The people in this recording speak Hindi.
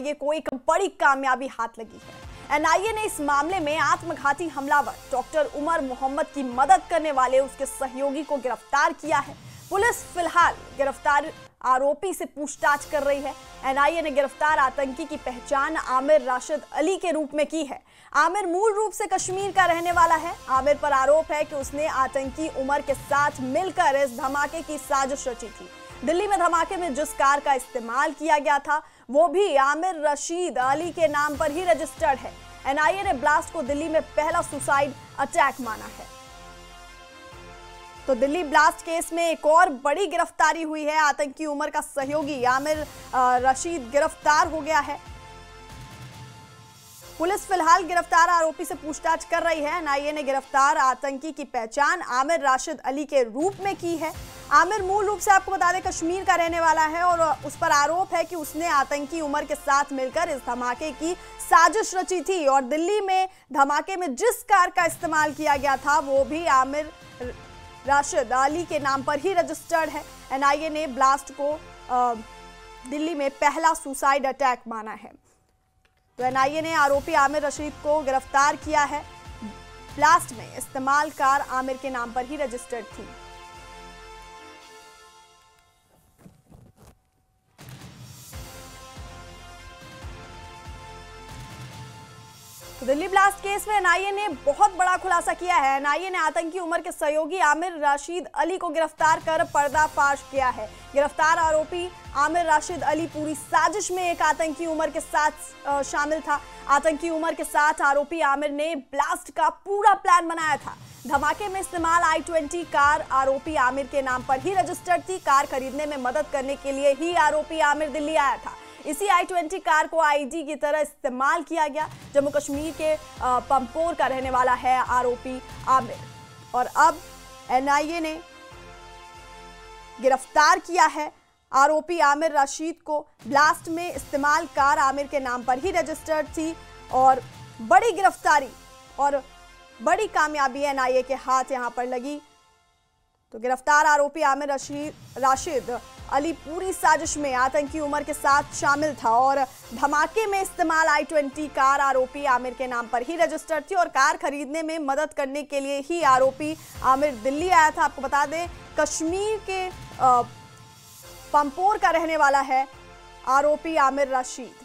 ये को एक बड़ी कामयाबी हाथ लगी है। एनआईए ने इस मामले में आत्मघाती हमलावर डॉक्टर उमर मोहम्मद की मदद करने वाले उसके सहयोगी को गिरफ्तार किया है। पुलिस फिलहाल गिरफ्तार आरोपी से पूछताछ कर रही है। एनआईए ने गिरफ्तार आतंकी की पहचान आमिर राशिद अली के रूप में की है। आमिर मूल रूप से कश्मीर का रहने वाला है। आमिर पर आरोप है कि उसने आतंकी उमर के साथ मिलकर इस धमाके की साजिश रची थी। दिल्ली में धमाके में जिस कार का इस्तेमाल किया गया था वो भी आमिर रशीद अली के नाम पर ही रजिस्टर्ड है। एनआईए ने ब्लास्ट को दिल्ली में पहला सुसाइड अटैक माना है। तो दिल्ली ब्लास्ट केस में एक और बड़ी गिरफ्तारी हुई है। आतंकी उमर का सहयोगी आमिर रशीद गिरफ्तार हो गया है। पुलिस फिलहाल गिरफ्तार आरोपी से पूछताछ कर रही है। एनआईए ने गिरफ्तार आतंकी की पहचान आमिर राशिद अली के रूप में की है। आमिर मूल रूप से आपको बता दें कश्मीर का रहने वाला है और उस पर आरोप है कि उसने आतंकी उमर के साथ मिलकर इस धमाके की साजिश रची थी और दिल्ली में धमाके में जिस कार का इस्तेमाल किया गया था वो भी आमिर राशिद अली के नाम पर ही रजिस्टर्ड है। एनआईए ने ब्लास्ट को दिल्ली में पहला सुसाइड अटैक माना है। तो एनआईए ने आरोपी आमिर रशीद को गिरफ्तार किया है। ब्लास्ट में इस्तेमाल कार आमिर के नाम पर ही रजिस्टर्ड थी। तो दिल्ली ब्लास्ट केस में एनआईए ने बहुत बड़ा खुलासा किया है। एनआईए ने आतंकी उमर के सहयोगी आमिर राशिद अली को गिरफ्तार कर पर्दाफाश किया है। गिरफ्तार आरोपी आमिर राशिद अली पूरी साजिश में एक आतंकी उमर के साथ शामिल था। आतंकी उमर के साथ आरोपी आमिर ने ब्लास्ट का पूरा प्लान बनाया था। धमाके में इस्तेमाल i20 कार आरोपी आमिर के नाम पर ही रजिस्टर्ड थी। कार खरीदने में मदद करने के लिए ही आरोपी आमिर दिल्ली आया था। इसी i20 कार को आईडी की तरह इस्तेमाल किया गया। जम्मू कश्मीर के पंपोर का रहने वाला है आरोपी आमिर और अब एनआईए ने गिरफ्तार किया है आरोपी आमिर रशीद को। ब्लास्ट में इस्तेमाल कार आमिर के नाम पर ही रजिस्टर्ड थी और बड़ी गिरफ्तारी और बड़ी कामयाबी एनआईए के हाथ यहां पर लगी। तो गिरफ्तार आरोपी आमिर राशिद अली पूरी साजिश में आतंकी उमर के साथ शामिल था और धमाके में इस्तेमाल i20 कार आरोपी आमिर के नाम पर ही रजिस्टर्ड थी और कार खरीदने में मदद करने के लिए ही आरोपी आमिर दिल्ली आया था। आपको बता दें कश्मीर के पंपोर का रहने वाला है आरोपी आमिर रशीद।